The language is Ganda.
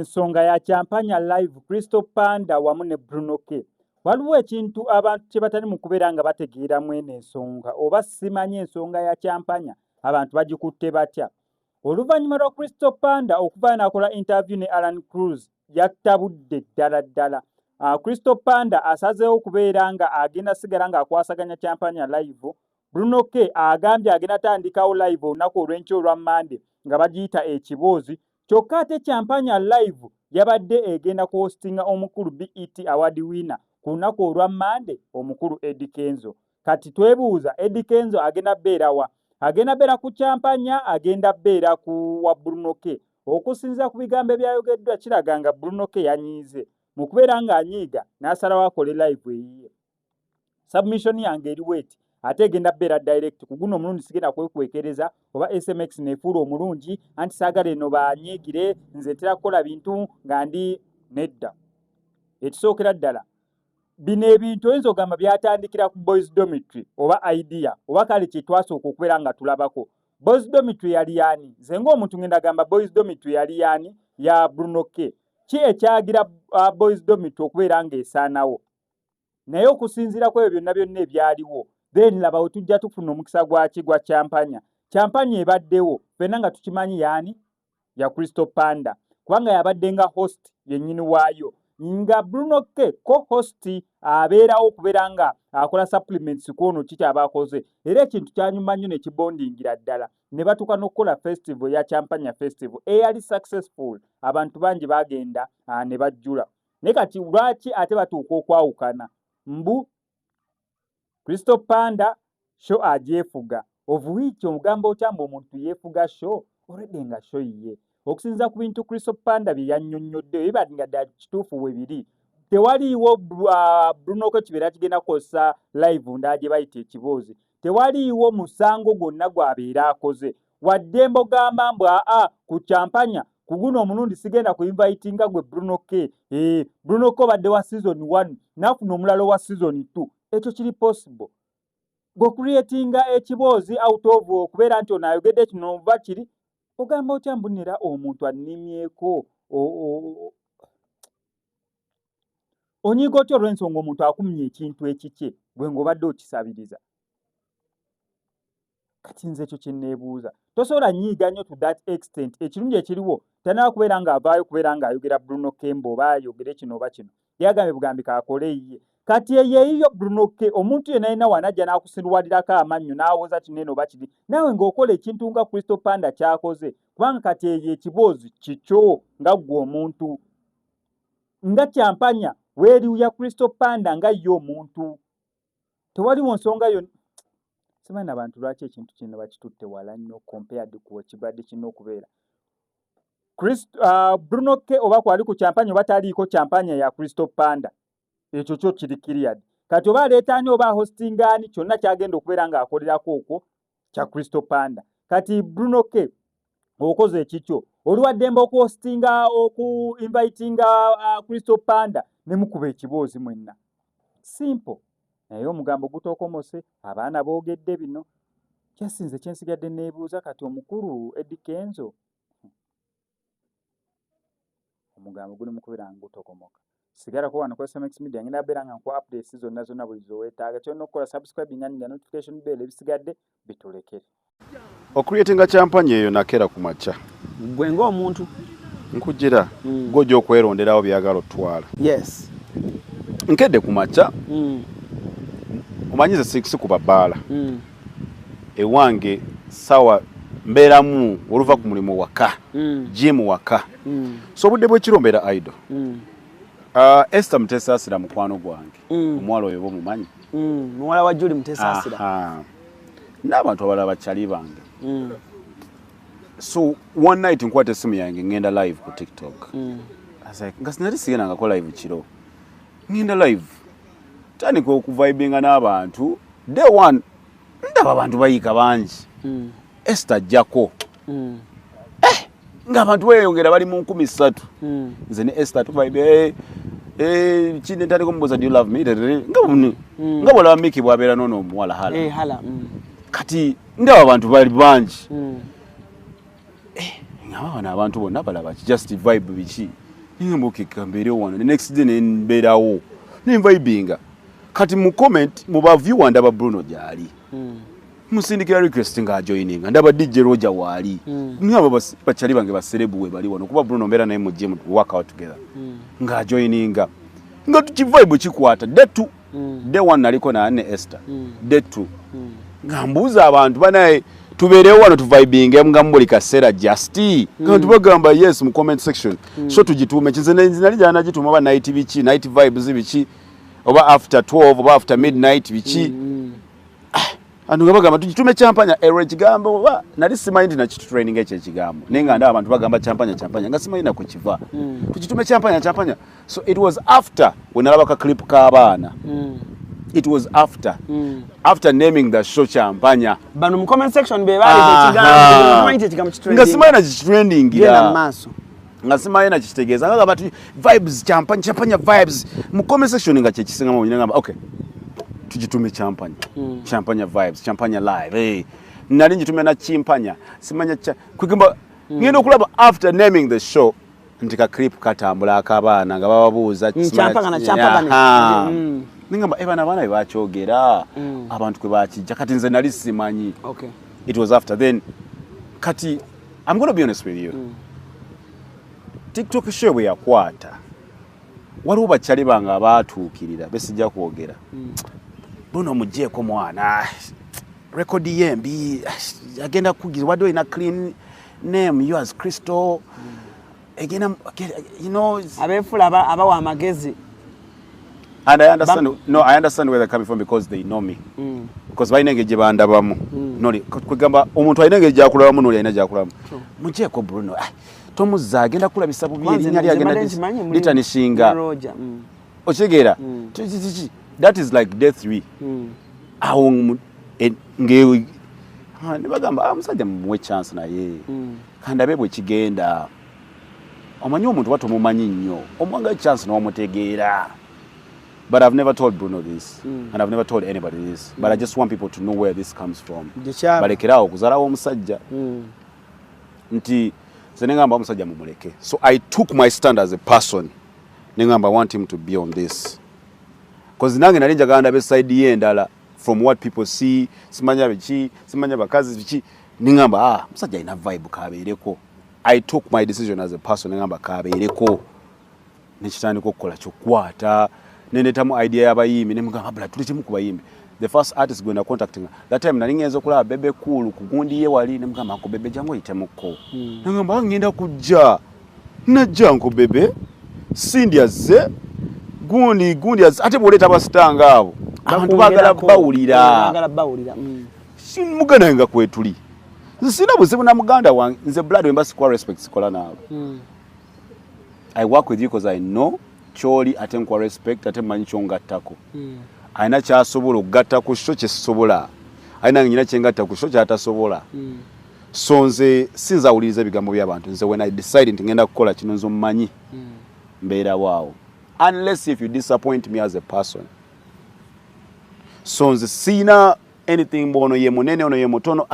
ensonga ya Champagne live Crystal Panda wamu ne Bruno K. Waliwo ekintu abantu kye batali mu kubeera nga bategeera mwene ensonga oba simanyi ensonga ya Champagne abantu bagikutte batya. Oluvannyuma lwa Crystal Panda okuva n'akola interview ne Alan Cruz yattabudde ddala. Crystal Panda asazeewo okubeera nga agenda sigala ng'akwasaganya Champagne live. Bruno K agambye agenda tandikawo live olunaku olw'enkya olwa Monday nga bagiyita ekiboozi. Kyokka ate Champagne live yabadde egenda ku hostinga omukulu BET award winner ku lunaku olwa Monday omukulu Eddie Kenzo. Kati twebuuza Eddie Kenzo agenda beera wa? Agenda beera ku Champagne, agenda beera ku wa Bruno K. Okusinziira ku bigambo ebyayogeddwa kiraga nga Bruno K yanyiize mu kubeera ng'anyiiga n'asalawo akole live eyiye. Submission yange eri weti ate egenda beera direct ku guno omulundi sigenda kwekwekereza oba SMX nefuula omulungi anti saagala eno banyiigire nze ntera kukola bintu nga ndi nedda. Ekisookera ddala bino ebintu oyinza ogamba byatandikira ku Boys Dormitory oba idea oba kale kye twasooka okubeera nga tulabako. Boys Dormitory yali yaani? Nze ng'omuntu ngenda gamba Boys Dormitory yali yaani? Ya Bruno K. Ki ekyagira Boys Dormitory okubeera ng'esaanawo? Naye okusinziira ku ebyo byonna ebyaliwo then laba we tujja tufuna omukisa gwa Champagne. Champagne ebaddewo ffenna nga tukimanyi yaani? Ya Crystal Panda kubanga yabadde nga host yennyini waayo nga Bruno K co-host abeerawo okubeera nga akola supplements ku ono kikyaba akoze era ekintu kyanyuma nnyo ne kibondingira ddala ne batuuka n'okukola festival ya Champagne festival eyali successful abantu bangi bagenda ne bajjula. Naye kati lwaki ate batuuka okwawukana? Mbu Crystal Panda show agyefuga of which omugambo okyamba omuntu yeefuga show already nga show yiye. Okusinza ku bintu Crystal Panda bye yannyonnyodde ebibadinga ddala kituufu we biri tewaliiwo Bruno K kibeera kigenda kukozesa live ndaaje bayita ekiboozi. Tewaliiwo musango gwonna gw'abeera akoze wadde mbogamba mbu ku Champagne ku guno omulundi sigenda ku invitinga gwe Bruno K. Bruno K obadde wa season 1 n'afuna omulalo wa season 2. Ekyo kiri possible. Gwe creatinga ekiboozi out of okubeera nti ono ayogedde kino oba kiri ogamba otya mbunira omuntu annimyeko onyiga otya olw'ensonga omuntu akumye ekintu ekikye gwe ng'obadde okisabiriza. Kati nze ekyo kye neebuuza tosobola nyiiga nnyo to that extent. Ekirungi ekiriwo tanaba kubeera ng'avaayo kubeera ng'ayogera Bruno K oba ayogere kino oba kino yagambe bugambi kaakole yiye. Kati eyeeyiyo Bruno K omuntu yenna yenna wanajja n'akusinduwalirako amannyo n'awoza kinene oba kiri naawe ng'okola ekintu nga Crystal Panda kyakoze kubanga kati eyo ekiboozi kikyo nga ggwe omuntu nga Champagne weeri ya Crystal Panda nga ye omuntu tewaliwo nsonga yo. Simanyi abantu lwaki ekintu kino bakitutte wala nnyo compared ku ekibadde kino okubeera. Bruno K oba kwali ku Champagne oba taliiko Champagne ya Crystal Panda ekyo kyo kiri cleared. Kati oba aleetaani oba hostingaani kyonna kyagenda okubeera ng'akolerako okwo kya Crystal Panda. Kati Bruno K okoze ekikyo oli waddembe okuhostinga invitinga Crystal Panda ne mukuba ekiboozi mwenna. Simple. Naye omugambo gutookomose abaana boogedde bino kyasinze kyensigadde neebuuza kati omukulu Eddie Kenzo omugambo guli mu kubeera nga gutookomoka. Sigala ko wano ku SMX Media ngenda beera nga nkuwa updates zonna buli zoweetaaga kyonna okukola subscribe nga notification bell ebisigadde bitulekere. Ocreatinga Champagne eyo nakera ku makya gwe ng'omuntu nkujira gojja okweronderawo byagala otwala. Yes Nkedde ku makya omanyize 6 ku babbaala ewange sawa mbeeramu oluva ku mulimu waka gym waka so obudde bw'ekirombera idol Esther Mutesasira mukwano gwange omwalo oyo bomumanyi muwala wa Julie Mutesasira n'abantu abalala bakyali bange so one night nkwata essimu yange ngenda live ku TikTok nga sinali sigenda ngako live kiro ngenda live tandika okuvibinga n'abantu day one ndaba abantu bayiika bangi Esther ajjako ng'abantu beeyongera bali mu 13 nze ne Esther tuvibe kine ntandika omubuuza do you love me nga bwolaba Miki bw'abeera noono omuwala hala kati ndaba abantu bali bangi ngaba bano abantu bonna balaba just vibe biki nimbuke kambere wano the next day nemberawo nimvibinga kati mu comment mu ba viewer ndaba Bruno jali musindikira request nga joining ndaba DJ Roger wali nyaba bachali bange baserebu we bali wano kuba Bruno mbera naye mu gym work out together nga joining nga tukivibe kikwata day 2 day 1 naliko na Anne Esther day 2 ngambuza abantu banaye tuberewo wano tuvibinge nga mbuli kasera justi nga tubagamba yes mu comment section so tujitume kinze nali jana jituma ba night bichi night vibes bichi oba after 12 oba after midnight bichi andu ngabagamba tujitume champanya ere kigambo oba nali simaindi na kitu training eche kigambo nenga ndaba abantu bagamba champanya nga simaindi na kuchiva tujitume champanya so it was after when alabaka clip ka abana it was after naming the show champanya bano mu comment section be bali kigambo mind it trending nga simaindi na trending genda maso nga simaindi na kitegeza nga abantu vibes champanya vibes mu comment section nga chekisinga mu nyanga okay tujitume champanya vibes champanya live nali njitume na chimpanya simanya kwigamba ngendo okulaba after naming the show ntika clip katambula akabana nga bababuuza champanya ningamba ebana bana bachogera abantu kwe bakijja kati nze nali simanyi okay it was after then kati I'm going to be honest with you TikTok show we yakwata waliwo bachali banga batuukirira besijja kwogera Bruno mujeko mwana record yembi agenda kugira wado ina clean name yours Crystal again you know abefula abawa amagezi and I understand where they're coming from because they know me because bainengeje bandabamu noli kugamba omuntu ainengeje akulamu noli aina jakulamu mujeko Bruno tomuza agenda kula bisabu bye nyali agenda litanishinga ochegera that is like day 3 awo ngewe nibagamba musajja mwe chance na ye kanda bebwe kigenda omanyi omuntu batomumanyi nnyo omwanga chance no mutegeera but I've never told Bruno this and I've never told anybody this but I just want people to know where this comes from balekerawo kuzalawo omusajja nti senengamba omusajja mumuleke so I took my stand as a person nengamba I want him to be on this because nange nali njaganda be side ye ndala from what people see simanya bichi simanya bakazi bichi ningamba musajja ina vibe kabeereko I took my decision as a person ningamba kabeereko nekitandika okukola kyokwata nenetamu idea yabayimbi nemugamba abula tulete mu kubayimbi the first artist going to contacting that time nali ngenzo kulaba bebe cool kugundi ye wali nemugamba ko bebe jango itemuko ningamba ngenda kujja najjango bebe sindiaze gundi ate boleta abasitanga abo abantu bagala bawulira simugana nga kwetuli sina buzibu na muganda wange nze blood embassy kwa respect sikola nabo I work with you because I know choli ate kwa respect ate manyi chongattako aina cha sobola okugattako sho kye sobola aina nyina kyengatta ku sho kyatasobola so nze sinzawuliriza bigambo by'abantu nze when I decide nti ngenda kukola kino nzo mmanyi mbeera waawo unless if you disappoint me as a person so nze sina anything bono ye munene ono ye mutono